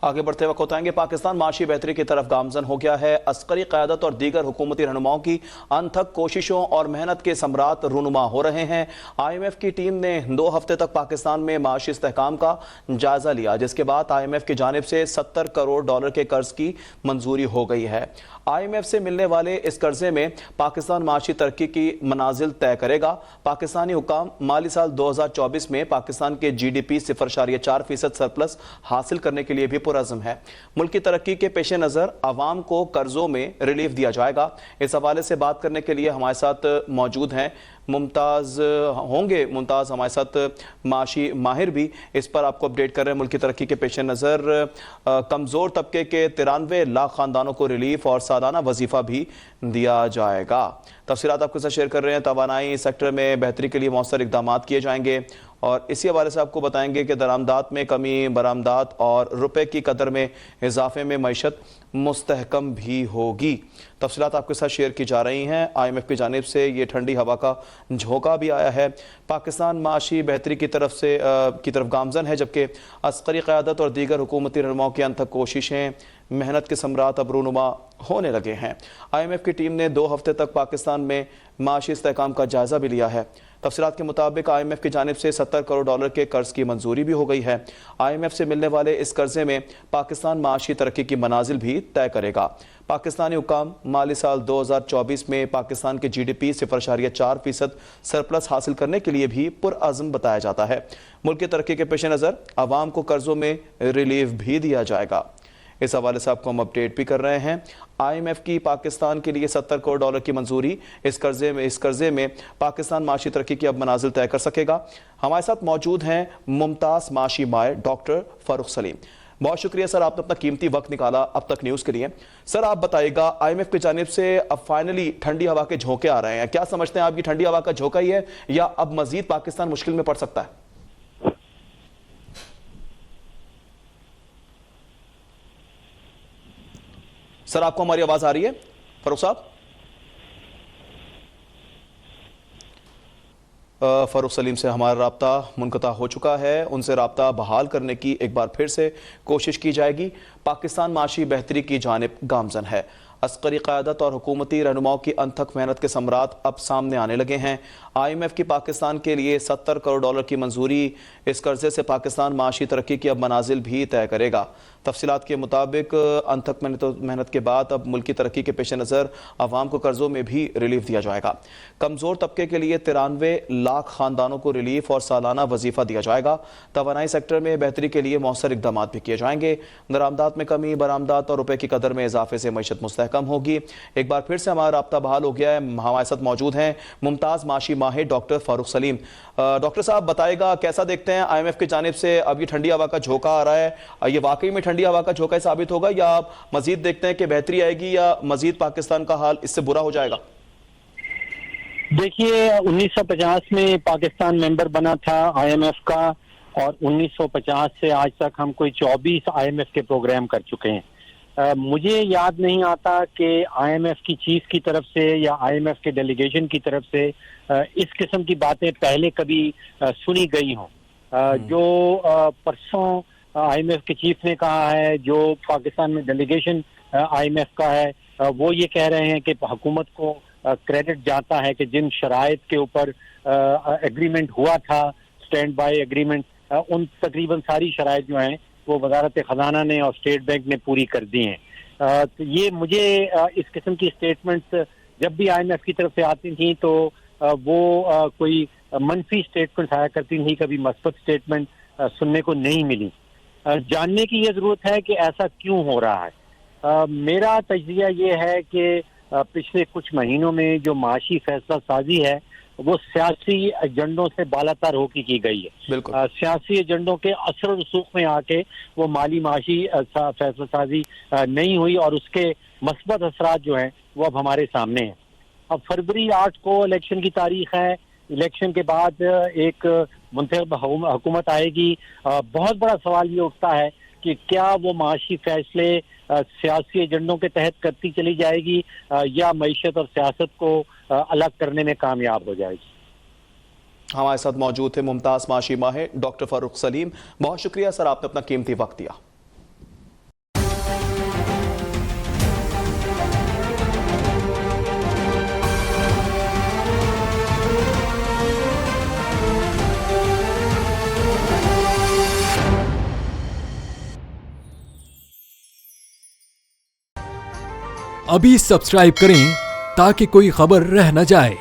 आगे बढ़ते वक्त बताएंगे, पाकिस्तान माशी बेहतरी की तरफ गामजन हो गया है। अस्करी क़यादत और दीगर हुकूमती रहनुमाओं की अनथक कोशिशों और मेहनत के सम्राट रूनुमा हो रहे हैं। IMF की टीम ने 2 हफ्ते तक पाकिस्तान में माशी इस्तेहकाम का जायजा लिया, जिसके बाद IMF की जानिब से $70 करोड़ के कर्ज की मंजूरी हो गई है। IMF से मिलने वाले इस कर्जे में पाकिस्तान माशी तरक्की की मनाजिल तय करेगा। पाकिस्तानी हुकाम माली साल 2024 में पाकिस्तान के GDP 0.4% सरप्लस हासिल करने के लिए भी पुरअज़्म है। मुल्क की तरक्की के पेश नज़र आवाम को कर्जों में रिलीफ दिया जाएगा। इस हवाले से बात करने के लिए हमारे साथ मौजूद हैं मुमताज़ हमारे साथ माशी माहिर भी इस पर आपको अपडेट कर रहे हैं। मुल्क की तरक्की के पेश नज़र कमज़ोर तबके के 93 लाख ख़ानदानों को रिलीफ और सालाना वजीफ़ा भी दिया जाएगा। तफसीलात आपके साथ शेयर कर रहे हैं। तवानाई सेक्टर में बेहतरी के लिए मौसर इक़दाम किए जाएंगे और इसी हवाले से आपको बताएंगे कि दरामदात में कमी, बरामदात और रुपए की कदर में इजाफे में मईशत मुस्तहकम भी होगी। तफसीलात आपके साथ शेयर की जा रही हैं। IMF की जानिब से ये ठंडी हवा का झोंका भी आया है। पाकिस्तान माशी बेहतरी की तरफ गामजन है, जबकि अस्करी क़यादत और दीगर हुकूमती रहनुमाओं की अनथक कोशिशें मेहनत के सम्राट अब रूनुमा होने लगे हैं। IMF की टीम ने 2 हफ्ते तक पाकिस्तान में माशी इस्तेहकाम का जायजा भी लिया है। तफसीलात के मुताबिक IMF की जानिब से $70 करोड़ के कर्ज की मंजूरी भी हो गई है। IMF से मिलने वाले इस कर्जे में पाकिस्तान माशी तरक्की की मनाजिल भी तय करेगा। पाकिस्तानी हुकाम माली साल 2024 में पाकिस्तान के GDP 0.4% सरप्लस हासिल करने के लिए भी पुरअज़्म बताया जाता है। मुल्क की तरक्की के पेश नज़र आवाम को कर्जों में रिलीफ भी दिया जाएगा। इस हवाले से आपको हम अपडेट भी कर रहे हैं। IMF की पाकिस्तान के लिए $70 करोड़ की मंजूरी, इस कर्जे में पाकिस्तान माशी तरक्की की अब मनाजिल तय कर सकेगा। हमारे साथ मौजूद हैं मुमताज़ माशी माहिर डॉक्टर फारूक सलीम। बहुत शुक्रिया सर, आपने अपना कीमती वक्त निकाला अब तक न्यूज़ के लिए। सर आप बताइएगा, IMF की जानिब से अब फाइनली ठंडी हवा के झोंके आ रहे हैं, क्या समझते हैं आप, ये ठंडी हवा का झोंका ही है या अब मजीद पाकिस्तान मुश्किल में पड़ सकता है? सर आपको हमारी आवाज आ रही है फारूक साहब? फारूक सलीम से हमारा राब्ता मुनक़ता हो चुका है। उनसे राब्ता बहाल करने की एक बार फिर से कोशिश की जाएगी। पाकिस्तान माशी बेहतरी की जानिब गामजन है। अस्करी क़यादत और हुकूमती रहनुमाओं की अनथक मेहनत के सम्राट अब सामने आने लगे हैं। IMF की पाकिस्तान के लिए $70 करोड़ की मंजूरी, इस कर्जे से पाकिस्तान माशी तरक्की की अब मनाजिल भी तय करेगा। तफसीलात के मुताबिक अनथक मेहनत के बाद अब मुल्क की तरक्की के पेश नज़र आवाम को कर्जों में भी रिलीफ दिया जाएगा। कमज़ोर तबके के लिए 93 लाख ख़ानदानों को रिलीफ और सालाना वजीफ़ा दिया जाएगा। तवानाई सेक्टर में बेहतरी के लिए मौसर इक़दाम भी किए जाएंगे। दरामदात में कमी, बरामदात और रुपए की कदर में इजाफे से मईशत मुस्तहकम होगी। एक बार फिर से हमारा राब्ता बहाल हो गया है। हमारे साथ मौजूद हैं मुमताज़ माशी माहिर डॉक्टर फारूक सलीम। डॉक्टर साहब बताएगा, कैसा देखते हैं IMF की जानिब से अब ये ठंडी हवा का झोंका आ रहा है, ये वाकई में ठंडी हवा का झोंका साबित होगा या आप मजीद देखते हैं कि बेहतरी आएगी या मजीद पाकिस्तान का हाल इससे बुरा हो जाएगा? देखिए, 1950 में पाकिस्तान मेंबर बना था IMF का और 1950 से आज तक हम कोई 24 IMF के प्रोग्राम कर चुके हैं। मुझे याद नहीं आता कि IMF की चीफ की तरफ से या IMF के डेलीगेशन की तरफ से इस किस्म की बातें पहले कभी सुनी गई हों। जो परसों IMF के चीफ ने कहा है, जो पाकिस्तान में डेलीगेशन IMF का है, वो ये कह रहे हैं कि हुकूमत को क्रेडिट जाता है कि जिन शराइत के ऊपर एग्रीमेंट हुआ था, स्टैंड बाय एग्रीमेंट, उन तकरीबन सारी शराइत जो हैं वो वजारत खजाना ने और स्टेट बैंक ने पूरी कर दी हैं। तो ये मुझे इस किस्म की स्टेटमेंट्स जब भी IMF की तरफ से आती थी तो वो कोई मनफी स्टेटमेंट आया करती थी, कभी मस्बत स्टेटमेंट सुनने को नहीं मिली। जानने की ये जरूरत है कि ऐसा क्यों हो रहा है। मेरा तजज़िया ये है कि पिछले कुछ महीनों में जो माशी फैसला साजी है वो सियासी एजेंडों से बालातर होकर की गई है। सियासी एजेंडों के असर और रसूख में आके वो माली माशी फैसला साजी नहीं हुई और उसके मस्बत असरात जो हैं वो अब हमारे सामने हैं। अब फरवरी 8 को इलेक्शन की तारीख है। इलेक्शन के बाद एक मुंतखब हुकूमत आएगी। बहुत बड़ा सवाल ये उठता है कि क्या वो माशी फैसले सियासी एजेंडों के तहत करती चली जाएगी या मईशत और सियासत को अलग करने में कामयाब हो जाएगी। हमारे साथ मौजूद थे मुमताज़ माशी माहिर डॉक्टर फारूक सलीम। बहुत शुक्रिया सर, आपने अपना कीमती वक्त दिया। अभी सब्सक्राइब करें ताकि कोई खबर रह न जाए।